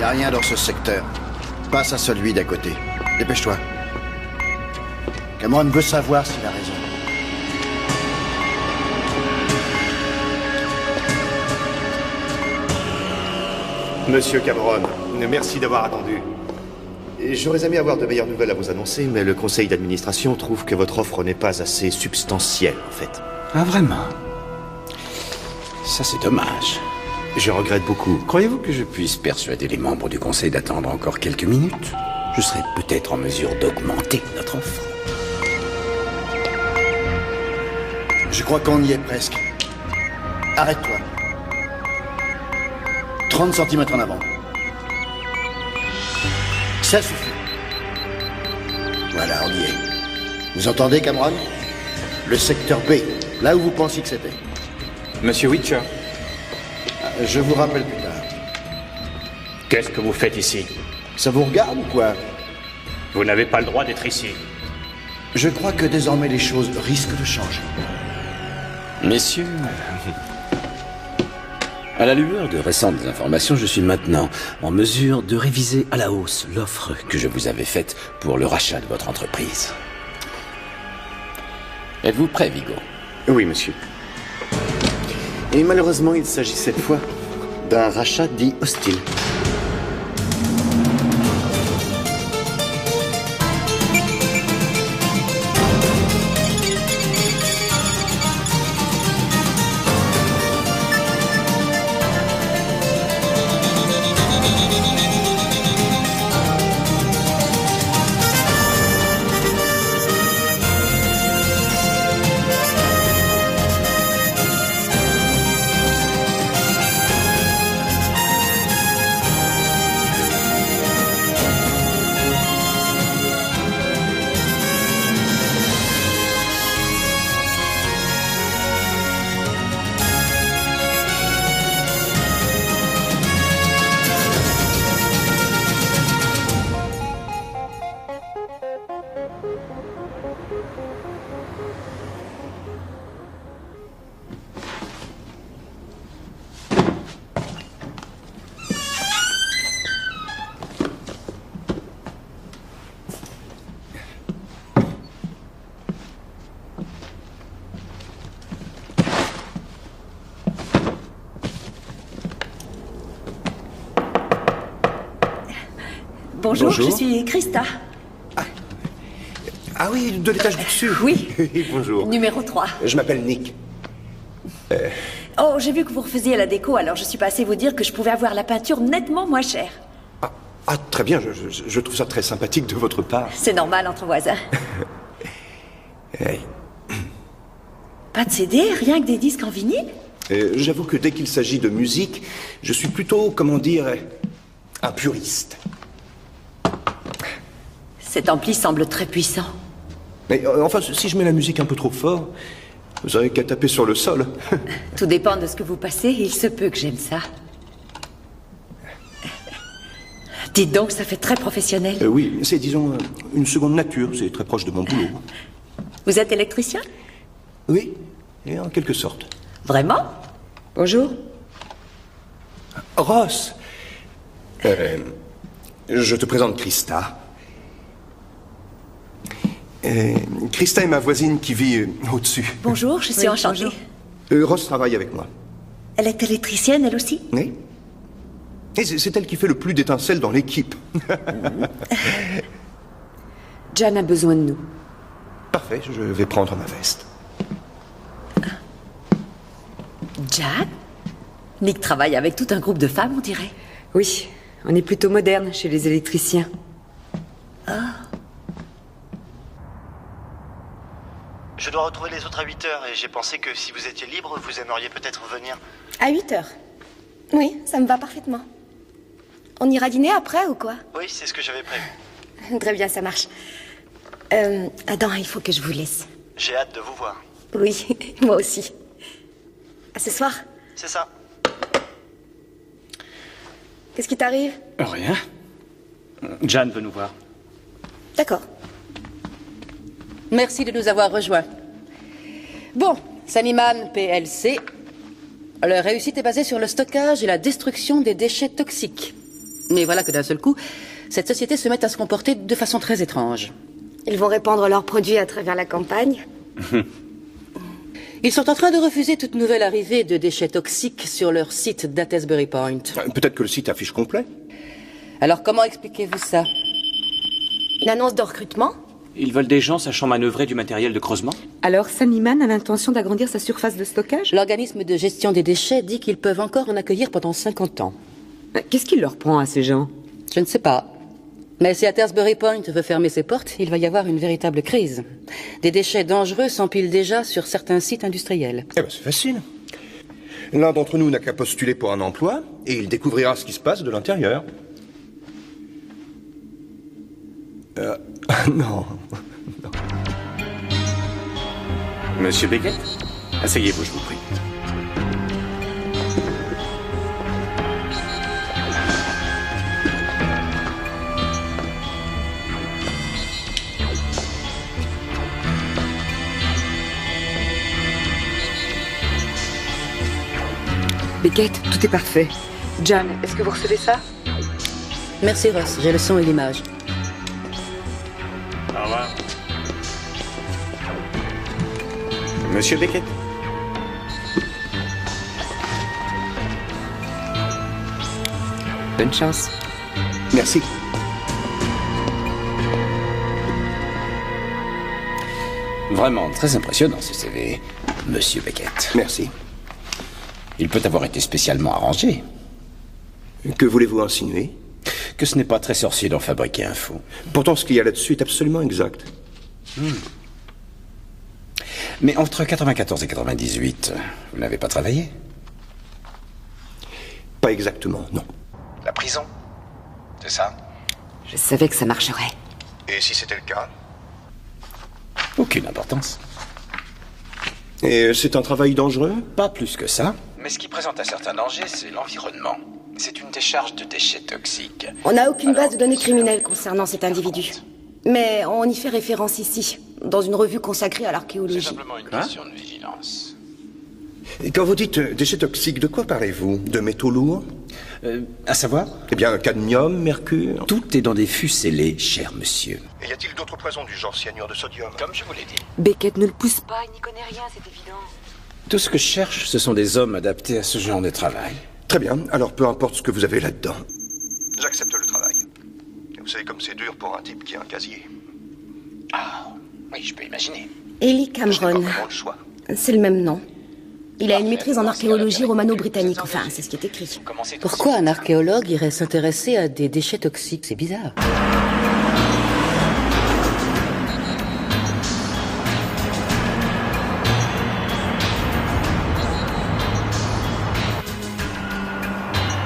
Y a rien dans ce secteur. Passe à celui d'à côté. Dépêche-toi. Cameron veut savoir s'il a raison. Monsieur Cameron, merci d'avoir attendu. J'aurais aimé avoir de meilleures nouvelles à vous annoncer, mais le conseil d'administration trouve que votre offre n'est pas assez substantielle, en fait. Ah, vraiment? Ça, c'est dommage. Je regrette beaucoup. Croyez-vous que je puisse persuader les membres du conseil d'attendre encore quelques minutes? Je serai peut-être en mesure d'augmenter notre offre. Je crois qu'on y est presque. Arrête-toi. 30 cm en avant. Ça suffit. Voilà, on y est. Vous entendez, Cameron? Le secteur B, là où vous pensiez que c'était. Monsieur Witcher. Je vous rappelle plus tard. Qu'est-ce que vous faites ici? Ça vous regarde ou quoi? Vous n'avez pas le droit d'être ici. Je crois que désormais les choses risquent de changer. Messieurs, à la lueur de récentes informations, je suis maintenant en mesure de réviser à la hausse l'offre que je vous avais faite pour le rachat de votre entreprise. Êtes-vous prêt, Vigo? Oui, monsieur. Et malheureusement, il s'agit cette fois d'un rachat dit hostile. Bonjour, Bonjour. je suis Christa. Ah oui, de l'étage du dessus. Oui. Bonjour. Numéro 3. Je m'appelle Nick. Oh, j'ai vu que vous refaisiez la déco, alors je suis passée vous dire que je pouvais avoir la peinture nettement moins chère. Très bien, je trouve ça très sympathique de votre part. C'est normal entre voisins. Hey. Pas de CD, rien que des disques en vinyle? J'avoue que dès qu'il s'agit de musique, je suis plutôt, comment dire, un puriste. Cet ampli semble très puissant. Mais enfin, si je mets la musique un peu trop fort, vous avez qu'à taper sur le sol. Tout dépend de ce que vous passez, il se peut que j'aime ça. Dites donc, ça fait très professionnel. Oui, c'est, disons, une seconde nature. C'est très proche de mon boulot. Vous êtes électricien? Oui, et en quelque sorte. Vraiment? Bonjour. Ross, je te présente Christa. Christa est ma voisine qui vit au-dessus. Bonjour, je suis enchantée. Ross travaille avec moi. Elle est électricienne, elle aussi? Oui. Et c'est elle qui fait le plus d'étincelles dans l'équipe. Jan a besoin de nous. Parfait, je vais prendre ma veste. Jan? Nick travaille avec tout un groupe de femmes, on dirait. Oui, on est plutôt moderne chez les électriciens. Je dois retrouver les autres à 8 heures et j'ai pensé que si vous étiez libre, vous aimeriez peut-être venir. À 8 heures. Oui, ça me va parfaitement. On ira dîner après ou quoi? Oui, c'est ce que j'avais prévu. Très bien, ça marche. Adam, il faut que je vous laisse. J'ai hâte de vous voir. Oui, moi aussi. À ce soir. C'est ça. Qu'est-ce qui t'arrive? Rien. Jan veut nous voir. D'accord. Merci de nous avoir rejoints. Bon, Saniman PLC. Leur réussite est basée sur le stockage et la destruction des déchets toxiques. Mais voilà que d'un seul coup, cette société se met à se comporter de façon très étrange. Ils vont répandre leurs produits à travers la campagne. Ils sont en train de refuser toute nouvelle arrivée de déchets toxiques sur leur site d'Attesbury Point. Peut-être que le site affiche complet. Alors comment expliquez-vous ça? Une annonce de recrutement? Ils veulent des gens sachant manœuvrer du matériel de creusement? Alors, Sunnyman a l'intention d'agrandir sa surface de stockage? L'organisme de gestion des déchets dit qu'ils peuvent encore en accueillir pendant 50 ans. Qu'est-ce qu'il leur prend à ces gens? Je ne sais pas. Mais si Attesbury Point veut fermer ses portes, il va y avoir une véritable crise. Des déchets dangereux s'empilent déjà sur certains sites industriels. Eh ben, c'est facile. L'un d'entre nous n'a qu'à postuler pour un emploi, et il découvrira ce qui se passe de l'intérieur. Non. Monsieur Beckett, asseyez-vous, je vous prie. Beckett, tout est parfait. Jan, est-ce que vous recevez ça? Merci Ross, j'ai le son et l'image. Au revoir. Monsieur Beckett. Bonne chance. Merci. Vraiment très impressionnant ce CV, Monsieur Beckett. Merci. Il peut avoir été spécialement arrangé. Que voulez-vous insinuer? Que ce n'est pas très sorcier d'en fabriquer un faux. Pourtant, ce qu'il y a là-dessus est absolument exact. Mais entre 94 et 98, vous n'avez pas travaillé? Pas exactement, non. La prison, c'est ça? Je savais que ça marcherait. Et si c'était le cas? Aucune importance. Et c'est un travail dangereux? Pas plus que ça. Mais ce qui présente un certain danger, c'est l'environnement. C'est une décharge de déchets toxiques. On n'a aucune base de données criminelle concernant cet individu. Mais on y fait référence ici, dans une revue consacrée à l'archéologie. C'est simplement une question de vigilance. Et quand vous dites déchets toxiques, de quoi parlez-vous? De métaux lourds? À savoir? Eh bien, cadmium, mercure... Tout est dans des fûts scellés, cher monsieur. Et y a-t-il d'autres poisons du genre cyanure de sodium? Comme je vous l'ai dit. Beckett, ne le pousse pas, il n'y connaît rien, c'est évident. Tout ce que je cherche, ce sont des hommes adaptés à ce genre de travail. Très bien, alors peu importe ce que vous avez là-dedans. J'accepte le travail. Et vous savez comme c'est dur pour un type qui a un casier. Ah, oui, je peux imaginer. Eli Je n'ai pas Cameron. vraiment le choix. C'est le même nom. Il a une maîtrise en archéologie romano-britannique, enfin, c'est ce qui est écrit. Pourquoi un archéologue irait s'intéresser à des déchets toxiques? C'est bizarre.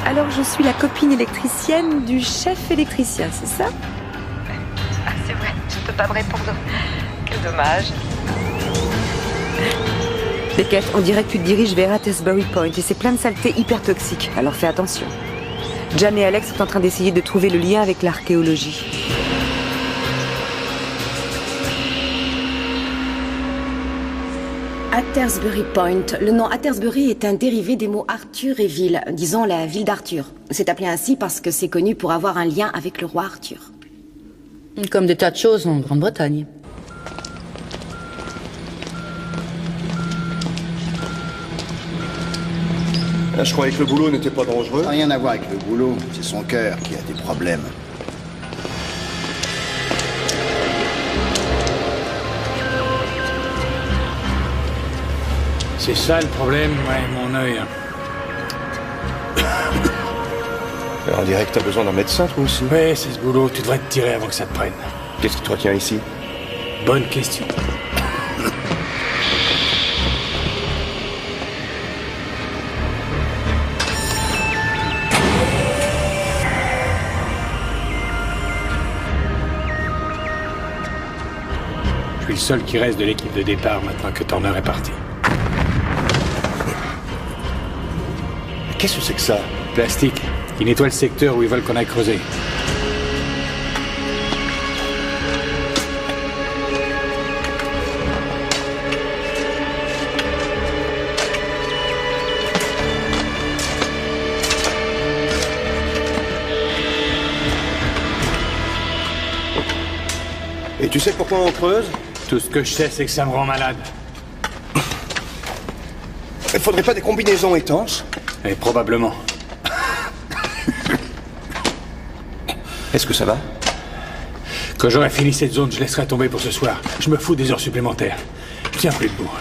Alors, je suis la copine électricienne du chef électricien, c'est ça? Ah, c'est vrai, je peux pas me répondre. Quel dommage. Beckett, on dirait que tu te diriges vers Attesbury Point et c'est plein de saletés hyper toxiques, alors fais attention. Jan et Alex sont en train d'essayer de trouver le lien avec l'archéologie. Attesbury Point. Le nom Attesbury est un dérivé des mots Arthur et ville, disons la ville d'Arthur. C'est appelé ainsi parce que c'est connu pour avoir un lien avec le roi Arthur. Comme des tas de choses en Grande-Bretagne. Je croyais que le boulot n'était pas dangereux. Rien à voir avec le boulot, c'est son cœur qui a des problèmes. C'est ça le problème, ouais, mon œil. On dirait que t'as besoin d'un médecin, toi aussi. Ouais, c'est ce boulot, tu devrais te tirer avant que ça te prenne. Qu'est-ce qui te retient ici? Bonne question. Je suis le seul qui reste de l'équipe de départ maintenant que Turner est parti. Qu'est-ce que c'est que ça? Plastique. Il nettoie le secteur où ils veulent qu'on aille creuser. Et tu sais pourquoi on creuse? Tout ce que je sais, c'est que ça me rend malade. Il faudrait pas des combinaisons étanches? Et probablement. Est-ce que ça va? Quand j'aurai fini cette zone, je laisserai tomber pour ce soir. Je me fous des heures supplémentaires. Je tiens plus debout.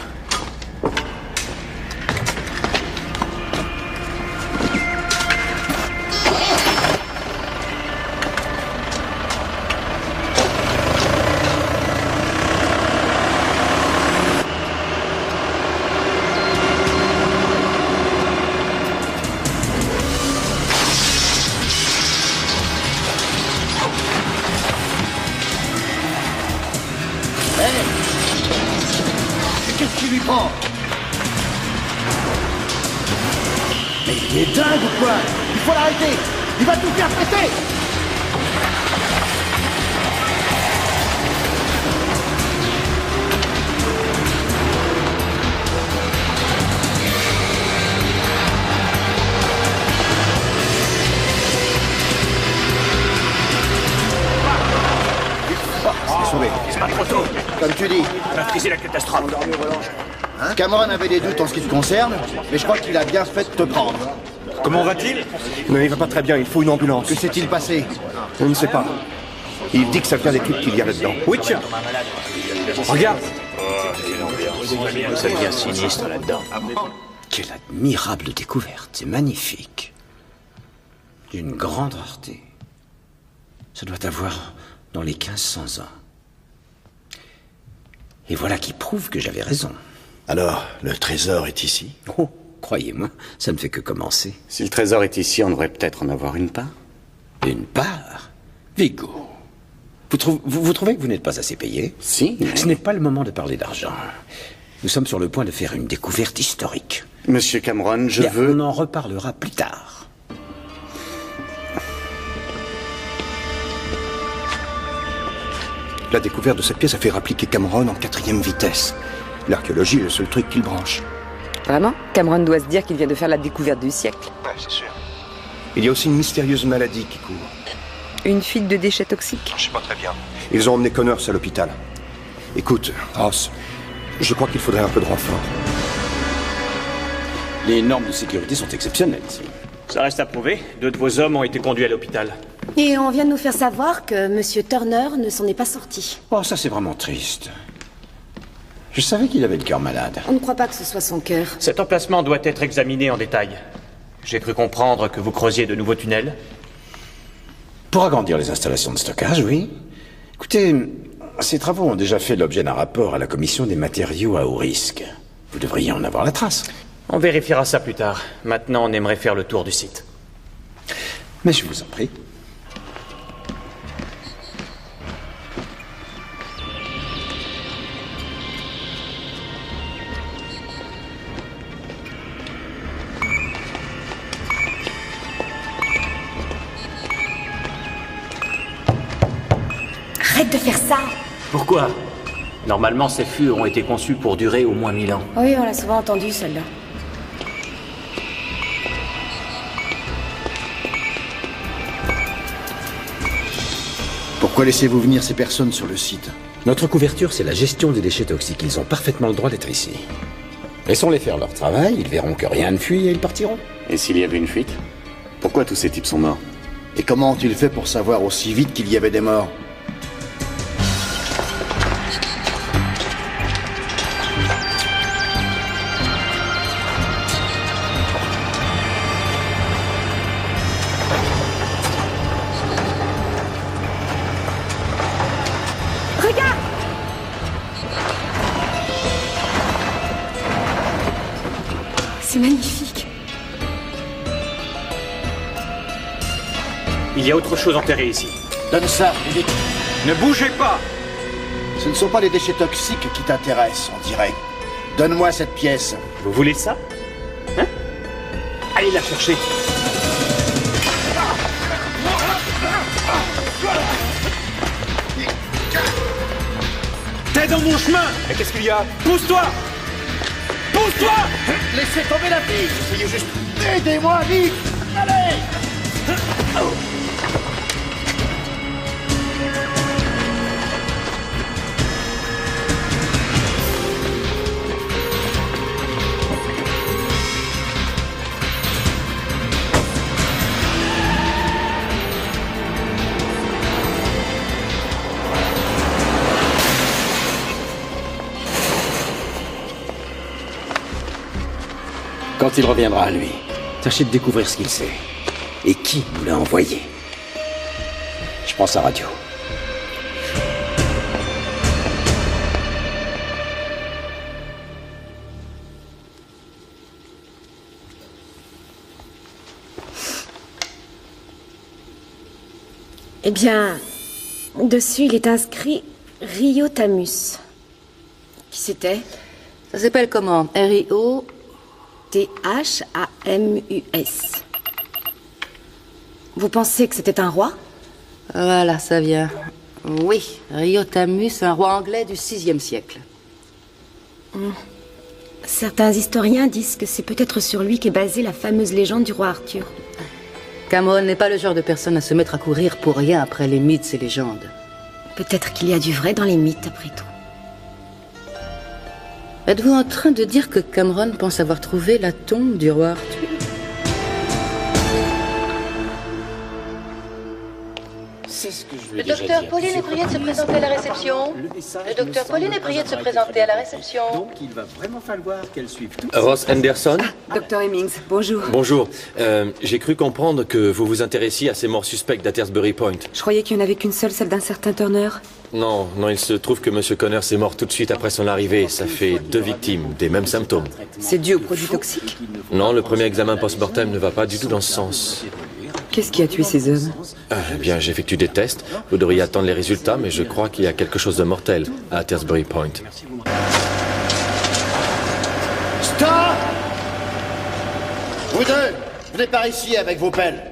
Qu'est-ce qui lui prend? Mais il est dingue ou quoi? Il faut l'arrêter! Il va tout faire péter! Sauvé. C'est pas trop tôt. Comme tu dis. On a frisé la catastrophe. Cameron avait des doutes en ce qui te concerne, mais je crois qu'il a bien fait de te prendre. Comment va-t-il? Non, il va pas très bien, il faut une ambulance. Que s'est-il passé? On ne sait pas. Il dit que ça vient des trucs qu'il y a là-dedans. Witcher! Regarde! Ça devient sinistre là-dedans. Quelle admirable découverte, c'est magnifique. D'une grande rareté. Ça doit avoir dans les 1500 ans. Et voilà qui prouve que j'avais raison. Alors, le trésor est ici? Oh, croyez-moi, ça ne fait que commencer. Si le trésor est ici, on devrait peut-être en avoir une part. Une part? Vigo. Vous trouvez que vous n'êtes pas assez payé? Si. Ce n'est pas le moment de parler d'argent. Nous sommes sur le point de faire une découverte historique. Monsieur Cameron, je veux... On en reparlera plus tard. La découverte de cette pièce a fait rappliquer Cameron en 4e vitesse. L'archéologie est le seul truc qu'il branche. Vraiment? Cameron doit se dire qu'il vient de faire la découverte du siècle. Ouais, c'est sûr. Il y a aussi une mystérieuse maladie qui court. Une fuite de déchets toxiques? Je sais pas très bien. Ils ont emmené Connors à l'hôpital. Écoute, Ross, je crois qu'il faudrait un peu de renfort. Les normes de sécurité sont exceptionnelles ici. Ça reste à prouver. 2 de vos hommes ont été conduits à l'hôpital. Et on vient de nous faire savoir que Monsieur Turner ne s'en est pas sorti. Oh, ça c'est vraiment triste. Je savais qu'il avait le cœur malade. On ne croit pas que ce soit son cœur. Cet emplacement doit être examiné en détail. J'ai cru comprendre que vous creusiez de nouveaux tunnels. Pour agrandir les installations de stockage, oui. Écoutez, ces travaux ont déjà fait l'objet d'un rapport à la commission des matériaux à haut risque. Vous devriez en avoir la trace. On vérifiera ça plus tard. Maintenant, on aimerait faire le tour du site. Mais je vous en prie. Arrête de faire ça! Pourquoi? Normalement, ces fûts ont été conçus pour durer au moins 1000 ans. Oui, on l'a souvent entendu, celle-là. Pourquoi laissez-vous venir ces personnes sur le site? Notre couverture, c'est la gestion des déchets toxiques. Ils ont parfaitement le droit d'être ici. Laissons-les faire leur travail, ils verront que rien ne fuit et ils partiront. Et s'il y avait une fuite? Pourquoi tous ces types sont morts? Et comment ont-ils fait pour savoir aussi vite qu'il y avait des morts? Regarde! C'est magnifique. Il y a autre chose enterrée ici. Donne ça, vite. Ne bougez pas! Ce ne sont pas les déchets toxiques qui t'intéressent, on dirait. Donne-moi cette pièce. Vous voulez ça? Hein? Allez la chercher. T'es dans mon chemin! Mais qu'est-ce qu'il y a? Pousse-toi! Pousse-toi! Laissez tomber la fille. Essayez juste... Aidez-moi, vite. Allez. quand il reviendra à lui, tâchez de découvrir ce qu'il sait. Et qui nous l'a envoyé. Je prends sa radio. Eh bien, dessus, il est inscrit Rio Tamus. Qui c'était? Ça s'appelle comment? R-I-O... T-H-A-M-U-S. Vous pensez que c'était un roi? Voilà, ça vient. Oui, Riotamus, un roi anglais du VIe siècle. Certains historiens disent que c'est peut-être sur lui qu'est basée la fameuse légende du roi Arthur. Cameron n'est pas le genre de personne à se mettre à courir pour rien après les mythes et légendes. Peut-être qu'il y a du vrai dans les mythes, après tout. Êtes-vous en train de dire que Cameron pense avoir trouvé la tombe du roi Arthur? C'est ce que je Le docteur Pauline est prié de se présenter à la réception. Le docteur Pauline est prié de se présenter à la réception. Donc il va vraiment falloir qu'elle suive tout. Ross Anderson? Dr. Hemmings, bonjour. Bonjour. J'ai cru comprendre que vous vous intéressiez à ces morts suspectes d'Attersbury Point. Je croyais qu'il n'y en avait qu'une seule, celle d'un certain Turner. Non, il se trouve que M. Connors est mort tout de suite après son arrivée. Ça fait 2 victimes, des mêmes symptômes. C'est dû aux produits toxiques? Non, le premier examen post-mortem ne va pas du tout dans ce sens. Qu'est-ce qui a tué ces hommes? Eh bien, j'effectue des tests. Vous devriez attendre les résultats, mais je crois qu'il y a quelque chose de mortel à Attersbury Point. Stop! Vous deux, venez par ici avec vos pelles.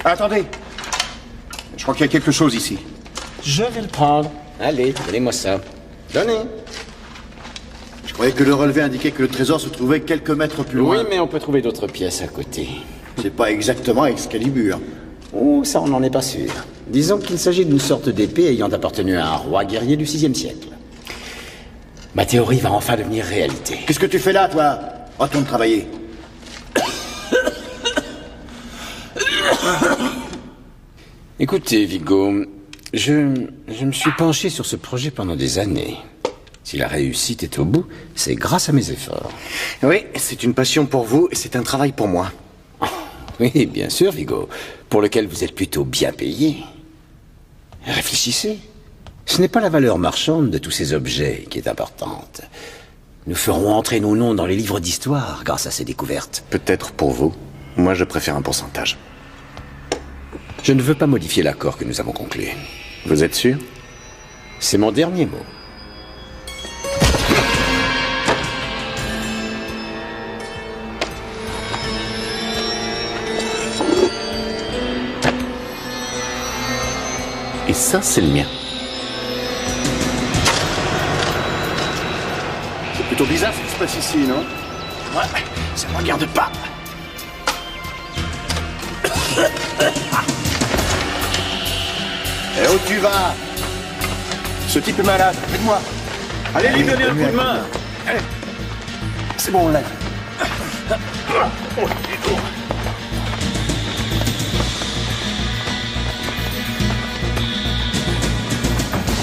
Attendez. Je crois qu'il y a quelque chose ici. Je vais le prendre. Allez, donnez-moi ça. Donnez. Je croyais que le relevé indiquait que le trésor se trouvait quelques mètres plus loin. Oui, mais on peut trouver d'autres pièces à côté. C'est pas exactement Excalibur. Oh, ça, on n'en est pas sûr. Disons qu'il s'agit d'une sorte d'épée ayant appartenu à un roi guerrier du VIe siècle. Ma théorie va enfin devenir réalité. Qu'est-ce que tu fais là, toi? Retourne travailler. Écoutez, Vigo, je me suis penché sur ce projet pendant des années. Si la réussite est au bout, c'est grâce à mes efforts. Oui, c'est une passion pour vous et c'est un travail pour moi. Oui, bien sûr, Vigo, pour lequel vous êtes plutôt bien payé. Réfléchissez. Ce n'est pas la valeur marchande de tous ces objets qui est importante. Nous ferons entrer nos noms dans les livres d'histoire grâce à ces découvertes. Peut-être pour vous. Moi, je préfère un pourcentage. Je ne veux pas modifier l'accord que nous avons conclu. Vous êtes sûr? C'est mon dernier mot. Et ça, c'est le mien. C'est plutôt bizarre ce qui se passe ici, non? Ouais, ça me regarde pas. Et où tu vas? Ce type est malade, aide-moi. Allez lui donner un coup de main. Allez. C'est bon, on l'aide.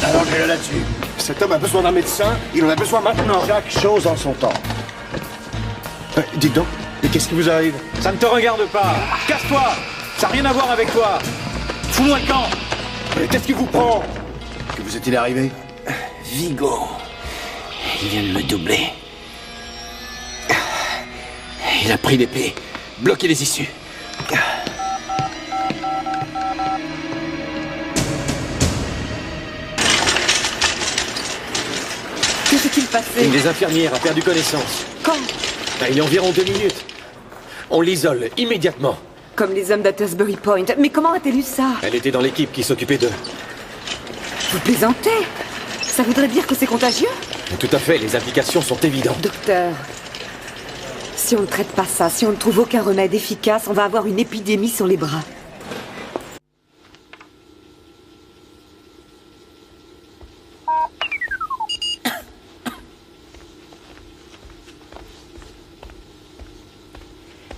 Allongez-le là-dessus. Cet homme a besoin d'un médecin, il en a besoin maintenant. Chaque chose en son temps. Dites donc, mais qu'est-ce qui vous arrive? Ça ne te regarde pas. Casse-toi. Ça n'a rien à voir avec toi. Fous-moi le camp. Qu'est-ce qui vous prend? Que vous est-il arrivé? Vigo, il vient de me doubler. Il a pris l'épée, bloqué les issues. Que s'est-il passé? Une des infirmières a perdu connaissance. Quand? Il y a environ 2 minutes. On l'isole immédiatement. Comme les hommes d'Attersbury Point. Mais comment a-t-elle eu ça? Elle était dans l'équipe qui s'occupait d'eux. Vous plaisantez? Ça voudrait dire que c'est contagieux? Tout à fait, les implications sont évidentes. Docteur, si on ne traite pas ça, si on ne trouve aucun remède efficace, on va avoir une épidémie sur les bras.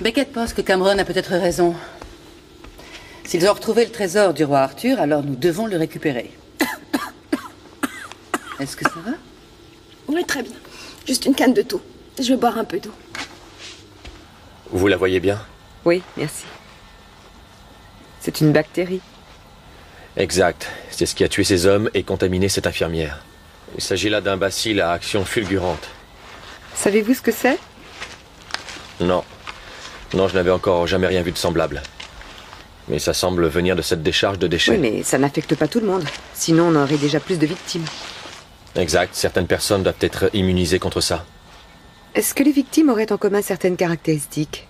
Beckett pense que Cameron a peut-être raison. S'ils ont retrouvé le trésor du roi Arthur, alors nous devons le récupérer. Est-ce que ça va? Oui, très bien. Juste une canne de thau. Je vais boire un peu d'eau. Vous la voyez bien? Oui, merci. C'est une bactérie. Exact. C'est ce qui a tué ces hommes et contaminé cette infirmière. Il s'agit là d'un bacille à action fulgurante. Savez-vous ce que c'est? Non. Non, je n'avais encore jamais rien vu de semblable. Mais ça semble venir de cette décharge de déchets. Oui, mais ça n'affecte pas tout le monde. Sinon, on aurait déjà plus de victimes. Exact. Certaines personnes doivent être immunisées contre ça. Est-ce que les victimes auraient en commun certaines caractéristiques?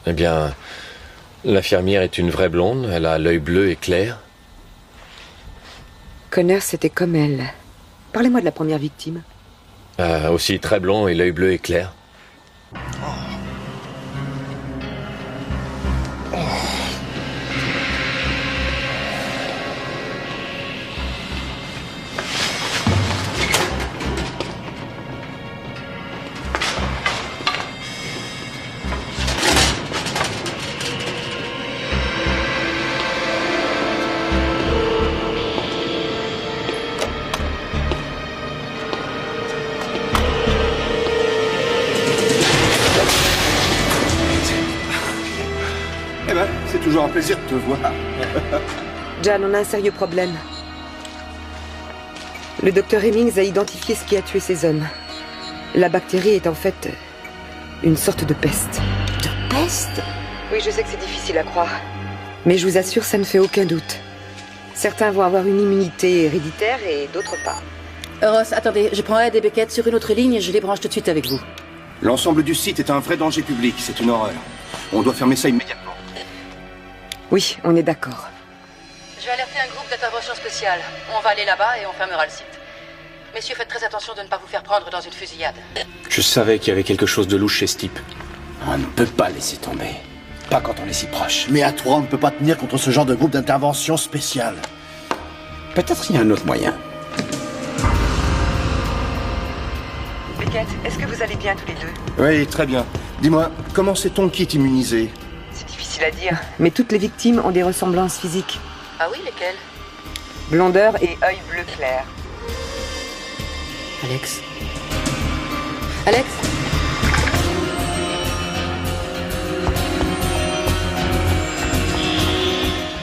Eh bien, l'infirmière est une vraie blonde. Elle a l'œil bleu et clair. Connors, c'était comme elle. Parlez-moi de la première victime. Aussi très blond et l'œil bleu et clair. C'est toujours un plaisir de te voir. Jan, on a un sérieux problème. Le docteur Hemmings a identifié ce qui a tué ces hommes. La bactérie est en fait une sorte de peste. De peste? Oui, je sais que c'est difficile à croire. Mais je vous assure, ça ne fait aucun doute. Certains vont avoir une immunité héréditaire et d'autres pas. Ross, attendez, je prends Ed et Beckett sur une autre ligne et je les branche tout de suite avec vous. L'ensemble du site est un vrai danger public, c'est une horreur. On doit fermer ça immédiatement. Oui, on est d'accord. Je vais alerter un groupe d'intervention spéciale. On va aller là-bas et on fermera le site. Messieurs, faites très attention de ne pas vous faire prendre dans une fusillade. Je savais qu'il y avait quelque chose de louche chez ce type. On ne peut pas laisser tomber. Pas quand on est si proche. Mais à trois, on ne peut pas tenir contre ce genre de groupe d'intervention spéciale. Peut-être il y a un autre moyen. Beckett, est-ce que vous allez bien tous les deux? Oui, très bien. Dis-moi, comment sait-on qui est immunisé? C'est difficile à dire. Mais toutes les victimes ont des ressemblances physiques. Ah oui, lesquelles? Blondeur et œil bleu clair. Alex? Alex?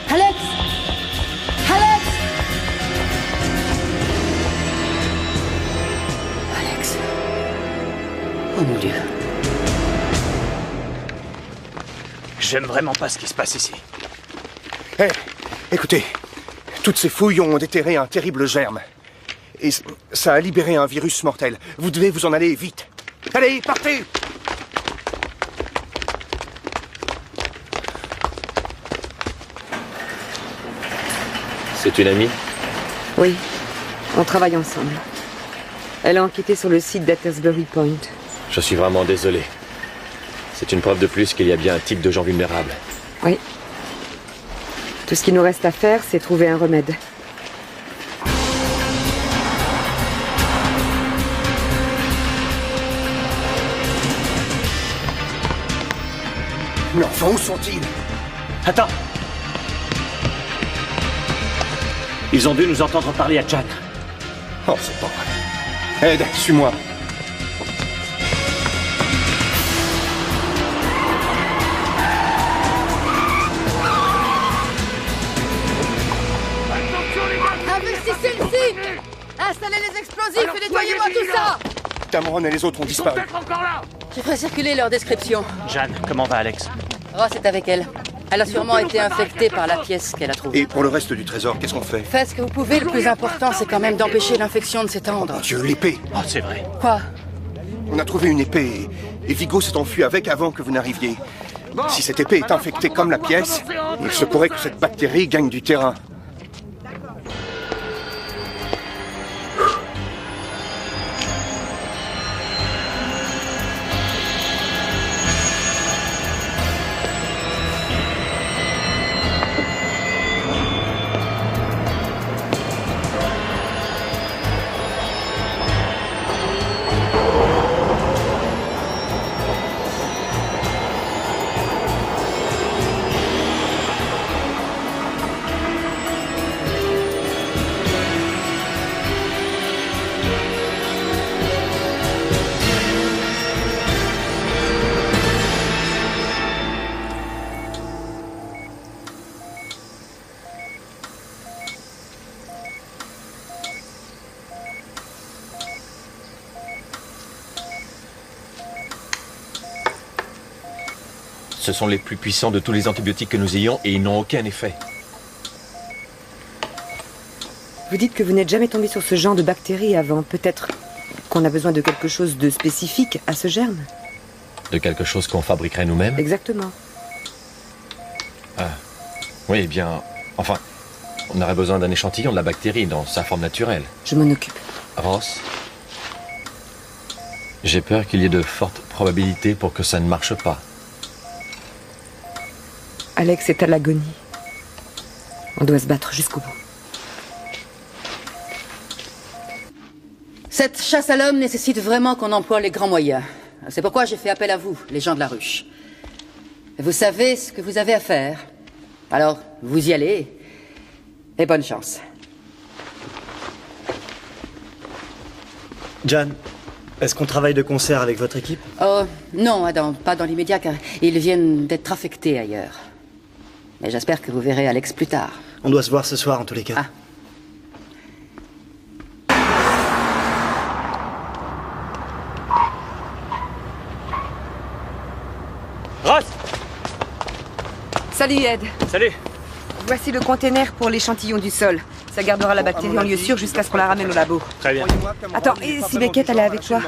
Alex? Alex? Alex? Oh mon Dieu. J'aime vraiment pas ce qui se passe ici. Hé, écoutez, toutes ces fouilles ont déterré un terrible germe. Et ça a libéré un virus mortel. Vous devez vous en aller vite. Allez, partez! C'est une amie? Oui, on travaille ensemble. Elle a enquêté sur le site d'Attersbury Point. Je suis vraiment désolé. C'est une preuve de plus qu'il y a bien un type de gens vulnérables. Oui. Tout ce qu'il nous reste à faire, c'est trouver un remède. Mais enfin, où sont-ils? Attends. Ils ont dû nous entendre parler à Jan. Oh, c'est pas vrai. Ed, suis-moi. Investissez le site! Installez les explosifs et nettoyez-moi tout ça! Cameron et les autres ont disparu. Je ferai circuler leur description. Jeanne, comment va Alex? Ross est avec elle. Elle a sûrement été infectée par la pièce qu'elle a trouvée. Et pour le reste du trésor, qu'est-ce qu'on fait? Faites ce que vous pouvez, le plus important, c'est quand même d'empêcher l'infection de s'étendre. Mon Dieu, l'épée! Oh, c'est vrai. Quoi? On a trouvé une épée et Vigo s'est enfui avec avant que vous n'arriviez. Si cette épée est infectée comme la pièce, il se pourrait que cette bactérie gagne du terrain. Ce sont les plus puissants de tous les antibiotiques que nous ayons et ils n'ont aucun effet. Vous dites que vous n'êtes jamais tombé sur ce genre de bactéries avant. Peut-être qu'on a besoin de quelque chose de spécifique à ce germe? De quelque chose qu'on fabriquerait nous-mêmes? Exactement. Ah. Oui, eh bien... Enfin, on aurait besoin d'un échantillon de la bactérie dans sa forme naturelle. Je m'en occupe. Ross, j'ai peur qu'il y ait de fortes probabilités pour que ça ne marche pas. Alex est à l'agonie. On doit se battre jusqu'au bout. Cette chasse à l'homme nécessite vraiment qu'on emploie les grands moyens. C'est pourquoi j'ai fait appel à vous, les gens de la ruche. Vous savez ce que vous avez à faire. Alors, vous y allez. Et bonne chance. Jan, est-ce qu'on travaille de concert avec votre équipe? Oh, non, Adam, pas dans l'immédiat, car ils viennent d'être affectés ailleurs. Mais j'espère que vous verrez Alex plus tard. On doit se voir ce soir, en tous les cas. Ah. Ross! Salut, Ed. Salut! Voici le container pour l'échantillon du sol. Ça gardera la bactérie en lieu sûr jusqu'à ce qu'on la ramène au labo. Très bien. Attends, et si Beckett allait avec toi?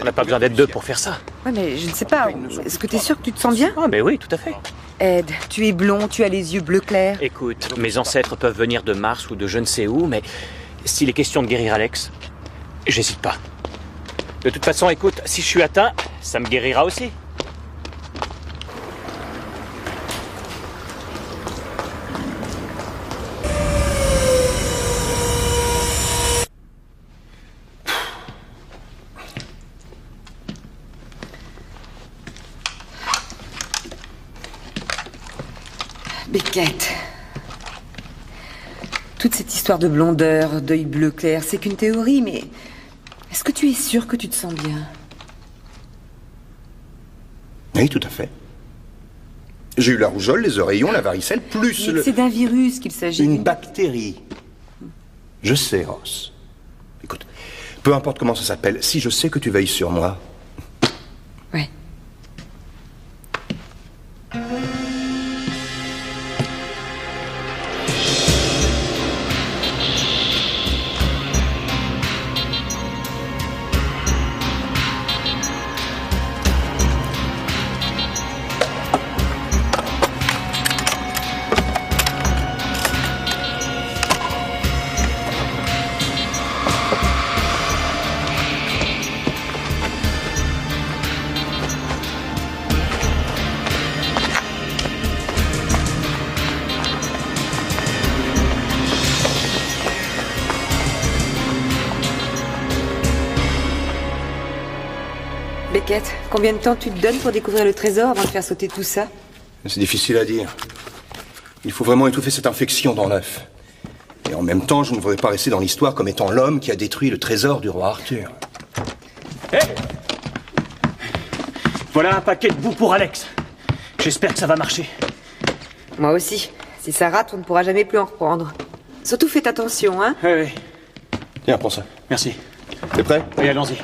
On n'a pas besoin d'être deux pour faire ça. Ouais, mais je ne sais pas. Est-ce que t'es sûr que tu te sens bien? Ah, mais oui, tout à fait. Ed, tu es blond, tu as les yeux bleu clair. Écoute, mes ancêtres peuvent venir de Mars ou de je ne sais où, mais s'il est question de guérir Alex, j'hésite pas. De toute façon, écoute, si je suis atteint, ça me guérira aussi. Beckett. Toute cette histoire de blondeur, d'œil bleu clair, c'est qu'une théorie, mais... Est-ce que tu es sûr que tu te sens bien? Oui, tout à fait. J'ai eu la rougeole, les oreillons, la varicelle, plus Mais c'est d'un virus qu'il s'agit. Une bactérie. Je sais, Ross. Écoute, peu importe comment ça s'appelle, si je sais que tu veilles sur moi... Ouais. Beckett, combien de temps tu te donnes pour découvrir le trésor avant de faire sauter tout ça? C'est difficile à dire. Il faut vraiment étouffer cette infection dans l'œuf. Et en même temps, je ne voudrais pas rester dans l'histoire comme étant l'homme qui a détruit le trésor du roi Arthur. Hé! Voilà un paquet de boue pour Alex. J'espère que ça va marcher. Moi aussi. Si ça rate, on ne pourra jamais plus en reprendre. Surtout faites attention, hein? Oui, oui. Tiens, prends ça. Merci. T'es prêt? Oui, allons-y.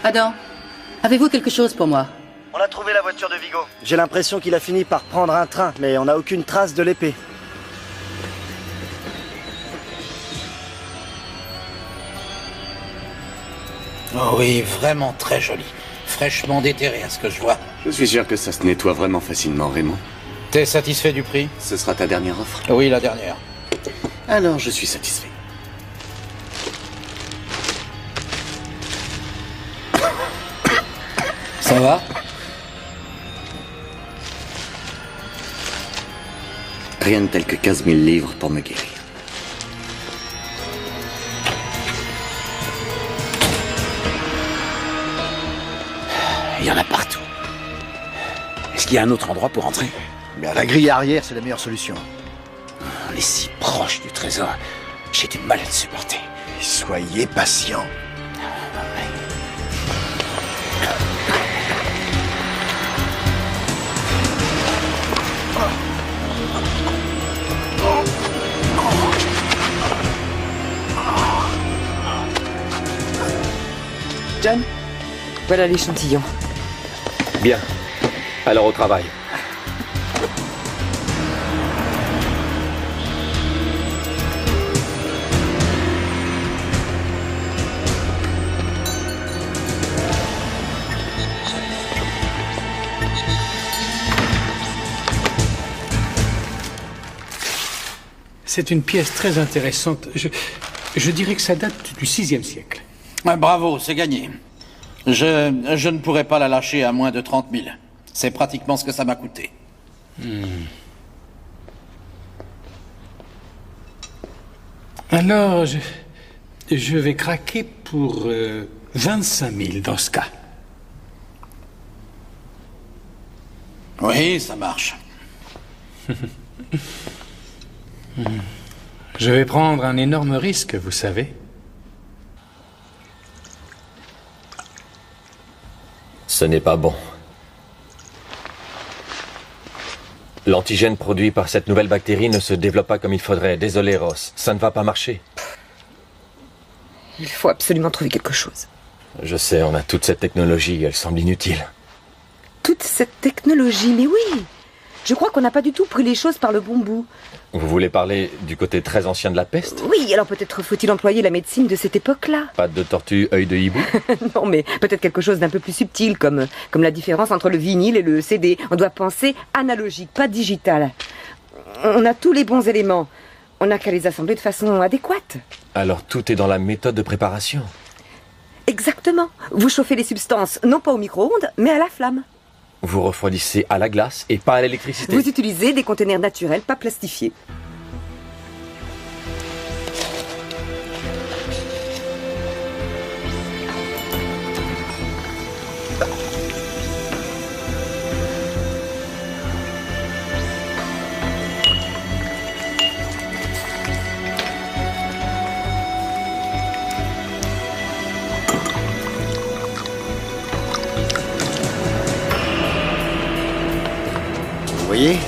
Adam, avez-vous quelque chose pour moi? On a trouvé la voiture de Vigo. J'ai l'impression qu'il a fini par prendre un train, mais on n'a aucune trace de l'épée. Oh oui, vraiment très joli. Fraîchement déterré à ce que je vois. Je suis sûr que ça se nettoie vraiment facilement, Raymond. T'es satisfait du prix? Ce sera ta dernière offre? Oui, la dernière. Alors, je suis satisfait. Ça va? Rien de tel que 15 000 livres pour me guérir. Il y en a partout. Est-ce qu'il y a un autre endroit pour entrer? Bien, la grille arrière, c'est la meilleure solution. On est si proche du trésor. J'ai du mal à le supporter. Soyez patient. John, voilà l'échantillon. Bien. Alors au travail. C'est une pièce très intéressante. Je dirais que ça date du VIe siècle. Bravo, c'est gagné. Je ne pourrais pas la lâcher à moins de 30 000. C'est pratiquement ce que ça m'a coûté. Alors, je vais craquer pour 25 000 dans ce cas. Oui, ça marche. Je vais prendre un énorme risque, vous savez. Ce n'est pas bon. L'antigène produit par cette nouvelle bactérie ne se développe pas comme il faudrait. Désolé, Ross. Ça ne va pas marcher. Il faut absolument trouver quelque chose. Je sais, on a toute cette technologie. Elle semble inutile. Toute cette technologie, mais oui! Je crois qu'on n'a pas du tout pris les choses par le bon bout. Vous voulez parler du côté très ancien de la peste? Oui, alors peut-être faut-il employer la médecine de cette époque-là. Patte de tortue, œil de hibou? Non, mais peut-être quelque chose d'un peu plus subtil, comme la différence entre le vinyle et le CD. On doit penser analogique, pas digital. On a tous les bons éléments. On n'a qu'à les assembler de façon adéquate. Alors tout est dans la méthode de préparation. Exactement. Vous chauffez les substances, non pas au micro-ondes, mais à la flamme. Vous refroidissez à la glace et pas à l'électricité. Vous utilisez des conteneurs naturels, pas plastifiés. Vous voyez?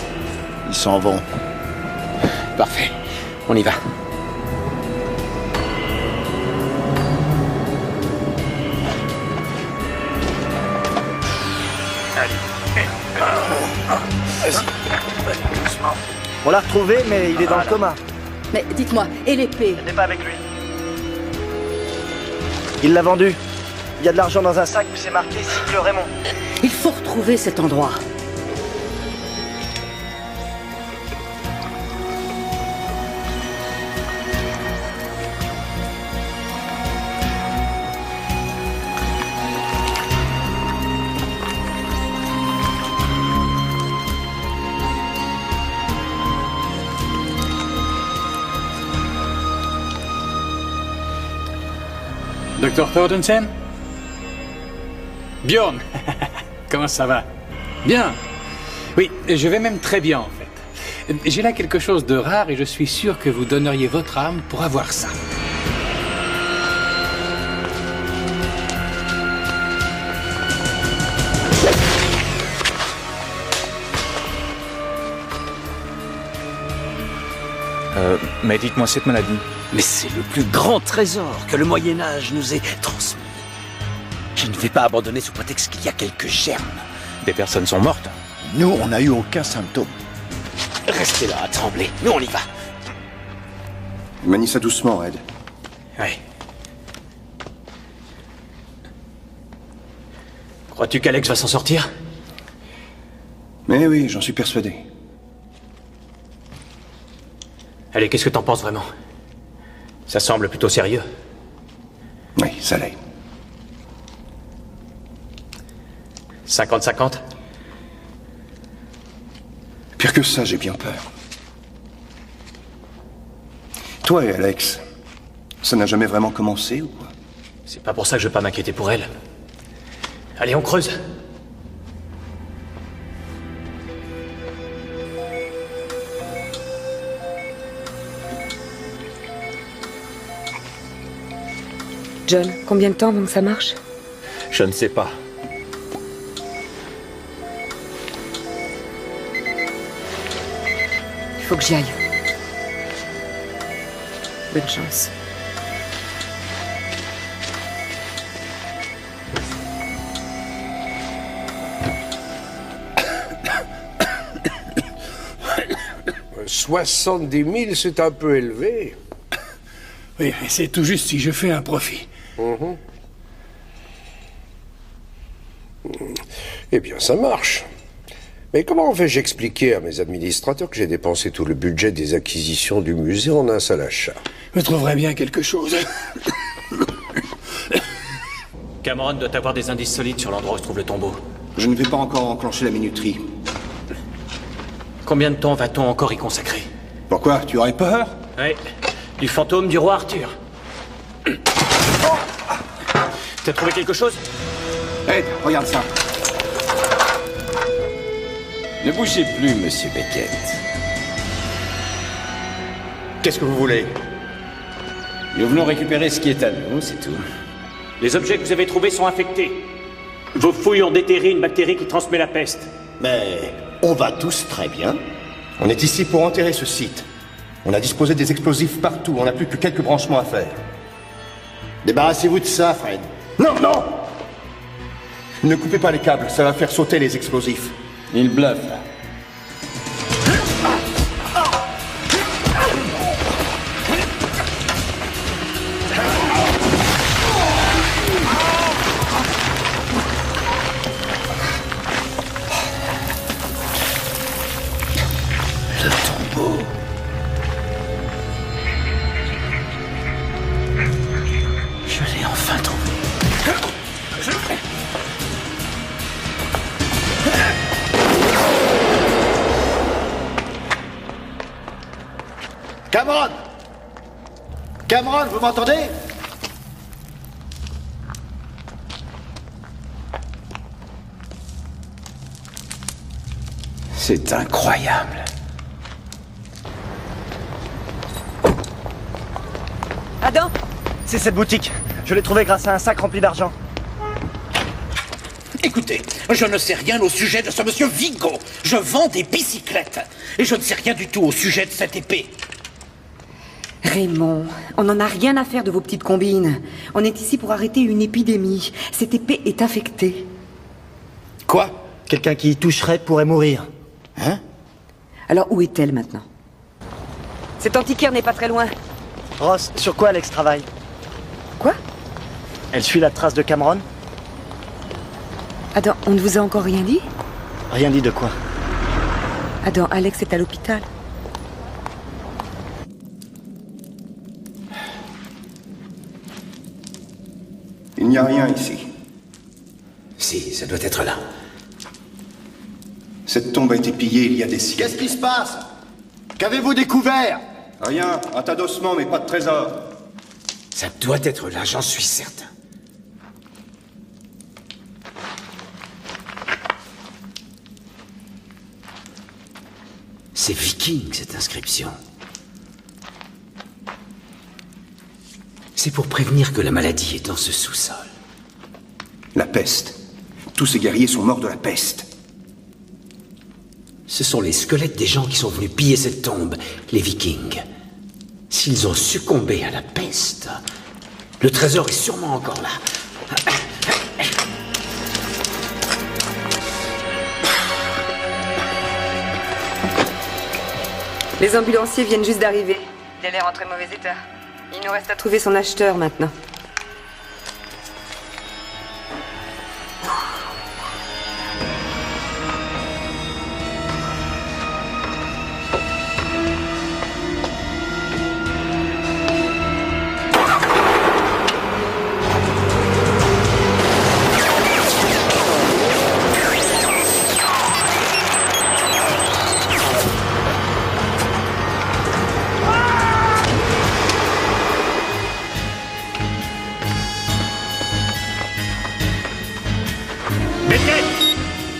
Ils s'en vont. Parfait. On y va. On l'a retrouvé, mais il est dans le coma. Mais dites-moi, et l'épée? Elle n'est pas avec lui. Il l'a vendue. Il y a de l'argent dans un sac où c'est marqué Cycle Raymond. Il faut retrouver cet endroit. Dr. Thordensen? Bjorn, comment ça va? Bien. Oui, je vais même très bien en fait. J'ai là quelque chose de rare et je suis sûr que vous donneriez votre âme pour avoir ça. Mais dites-moi cette maladie. Mais c'est le plus grand trésor que le Moyen-Âge nous ait transmis. Je ne vais pas abandonner sous prétexte qu'il y a quelques germes. Des personnes sont mortes. Nous, on n'a eu aucun symptôme. Restez là à trembler. Nous, on y va. Manie ça doucement, Ed. Ouais. Crois-tu qu'Alex va s'en sortir? Mais oui, j'en suis persuadé. Allez, qu'est-ce que t'en penses vraiment? Ça semble plutôt sérieux. Oui, ça l'est. 50-50? Pire que ça, j'ai bien peur. Toi et Alex, ça n'a jamais vraiment commencé ou quoi? C'est pas pour ça que je veux pas m'inquiéter pour elle. Allez, on creuse. John, combien de temps avant que ça marche? Je ne sais pas. Il faut que j'y aille. Bonne chance. 70 000, c'est un peu élevé. Oui, mais c'est tout juste si je fais un profit. Eh bien, ça marche. Mais comment vais-je expliquer à mes administrateurs que j'ai dépensé tout le budget des acquisitions du musée en un seul achat? Je trouverai bien quelque chose. Cameron doit avoir des indices solides sur l'endroit où se trouve le tombeau. Je ne vais pas encore enclencher la minuterie. Combien de temps va-t-on encore y consacrer? Pourquoi? Tu aurais peur? Oui, du fantôme du roi Arthur. T'as trouvé quelque chose? Ed, regarde ça. Ne bougez plus, monsieur Beckett. Qu'est-ce que vous voulez? Nous venons récupérer ce qui est à nous, c'est tout. Les objets que vous avez trouvés sont infectés. Vos fouilles ont déterré une bactérie qui transmet la peste. Mais on va tous très bien. On est ici pour enterrer ce site. On a disposé des explosifs partout, on n'a plus que quelques branchements à faire. Débarrassez-vous de ça, Fred. Non, non! Ne coupez pas les câbles, ça va faire sauter les explosifs. Il bluffe, là. Le tombeau. Je l'ai enfin trouvé. Cameron! Cameron, vous m'entendez? C'est incroyable. Adam, c'est cette boutique. Je l'ai trouvée grâce à un sac rempli d'argent. Écoutez, je ne sais rien au sujet de ce monsieur Vigo. Je vends des bicyclettes. Et je ne sais rien du tout au sujet de cette épée. Raymond, on n'en a rien à faire de vos petites combines. On est ici pour arrêter une épidémie. Cette épée est infectée. Quoi? Quelqu'un qui y toucherait pourrait mourir. Hein? Alors où est-elle maintenant? Cet antiquaire n'est pas très loin. Ross, sur quoi Alex travaille? Quoi? Elle suit la trace de Cameron? Adam, on ne vous a encore rien dit? Rien dit de quoi? Adam, Alex est à l'hôpital. Il n'y a rien ici. Si, ça doit être là. Cette tombe a été pillée il y a des siècles. Qu'est-ce qui se passe? Qu'avez-vous découvert? Rien, un tas d'ossements, mais pas de trésor. Ça doit être là, j'en suis certain. C'est viking, cette inscription. C'est pour prévenir que la maladie est dans ce sous-sol. La peste. Tous ces guerriers sont morts de la peste. Ce sont les squelettes des gens qui sont venus piller cette tombe, les vikings. S'ils ont succombé à la peste, le trésor est sûrement encore là. Les ambulanciers viennent juste d'arriver. Il a l'air en très mauvais état. Il nous reste à trouver son acheteur maintenant.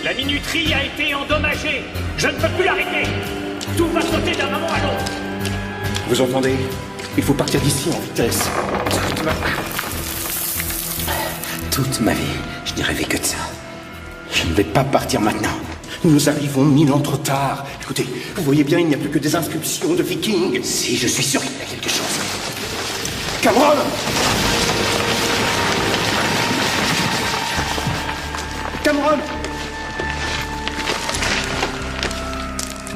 La minuterie a été endommagée. Je ne peux plus l'arrêter. Tout va sauter d'un moment à l'autre. Vous entendez? Il faut partir d'ici en vitesse. Toute ma vie, je n'ai rêvé que de ça. Je ne vais pas partir maintenant. Nous arrivons 1000 ans trop tard. Écoutez, vous voyez bien, il n'y a plus que des inscriptions de vikings. Si, je suis sûr qu'il y a quelque chose. Cameron! Cameron!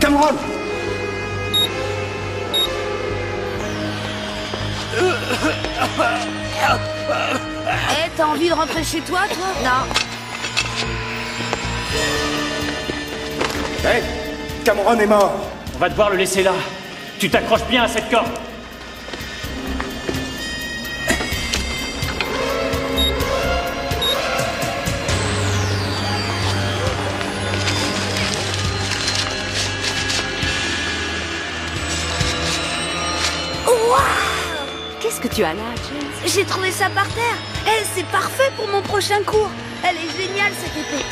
Cameron! Eh, t'as envie de rentrer chez toi, toi? Non. Hé, Cameron est mort. On va devoir le laisser là. Tu t'accroches bien à cette corde. Qu'est-ce que tu as là, James? J'ai trouvé ça par terre. Eh, c'est parfait pour mon prochain cours. Elle est géniale, cette épée.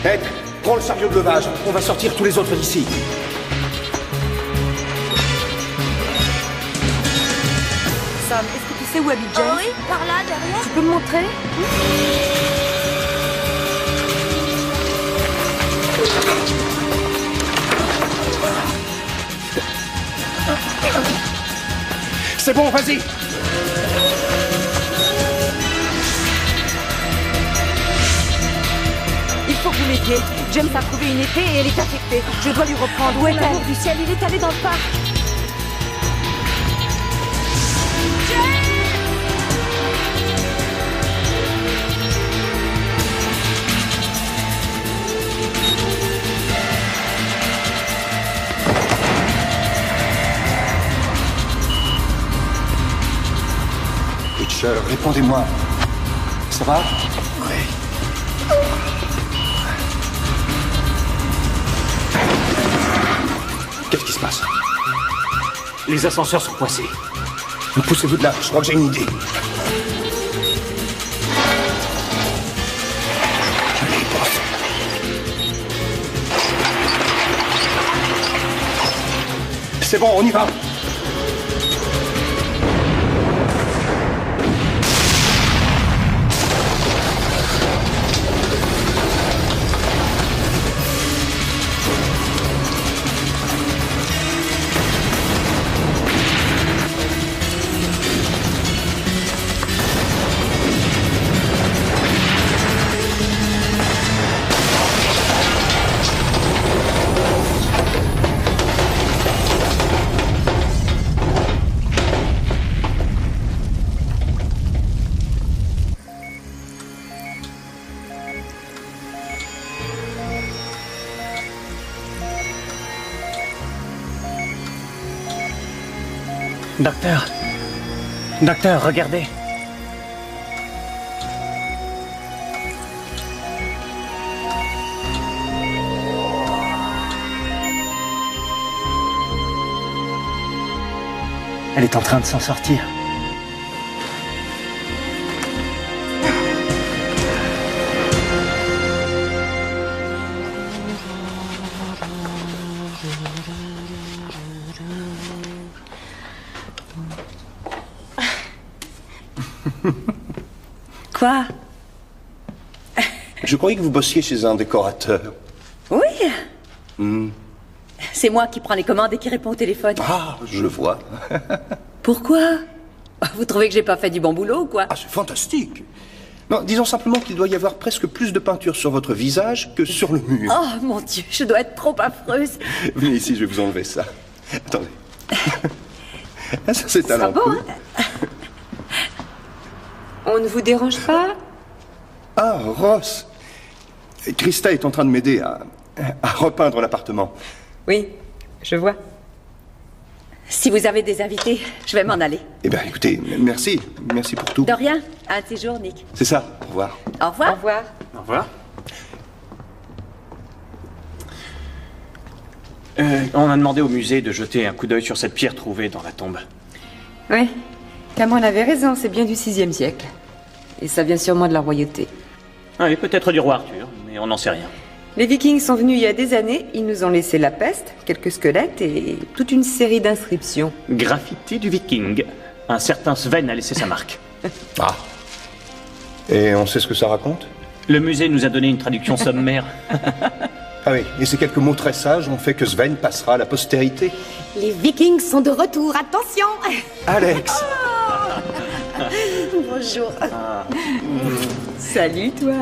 Ed, prends le chariot de levage. On va sortir tous les autres d'ici. Sam, est-ce que tu sais où habite James? Oh oui, par là, derrière. Tu peux me montrer? C'est bon, vas-y. Il faut que vous m'aidiez. James a trouvé une épée et elle est affectée. Je dois lui reprendre. Où est-elle? Du ciel, il est allé dans le parc. Witcher, répondez-moi. Ça va? Oui. Qu'est-ce qui se passe? Les ascenseurs sont coincés. Poussez-vous de là, je crois que j'ai une idée. Allez, bof. C'est bon, on y va. Docteur. Docteur, regardez. Elle est en train de s'en sortir. Quoi? Je croyais que vous bossiez chez un décorateur. Oui. C'est moi qui prends les commandes et qui réponds au téléphone. Ah, je le vois. Pourquoi? Vous trouvez que j'ai pas fait du bon boulot ou quoi? Ah, c'est fantastique. Non, disons simplement qu'il doit y avoir presque plus de peinture sur votre visage que sur le mur. Oh mon Dieu, je dois être trop affreuse. Venez ici, je vais vous enlever ça. Attendez. Ça, c'est à l'ampoule. Bon, hein? On ne vous dérange pas? Ah, Ross. Christa est en train de m'aider à repeindre l'appartement. Oui, je vois. Si vous avez des invités, je vais m'en aller. Eh bien, écoutez, merci. Merci pour tout. De rien. Un de ces jours, Nick. C'est ça. Au revoir. Au revoir. Au revoir. Au revoir. On a demandé au musée de jeter un coup d'œil sur cette pierre trouvée dans la tombe. Oui, Cameron avait raison, c'est bien du 6e siècle. Et ça vient sûrement de la royauté. Ah oui, peut-être du roi Arthur, mais on n'en sait rien. Les Vikings sont venus il y a des années, ils nous ont laissé la peste, quelques squelettes et toute une série d'inscriptions. Graffiti du Viking. Un certain Sven a laissé sa marque. Ah. Et on sait ce que ça raconte? Le musée nous a donné une traduction sommaire. Ah oui, et ces quelques mots très sages ont fait que Sven passera à la postérité. Les Vikings sont de retour, attention. Alex. Bonjour. Salut, toi.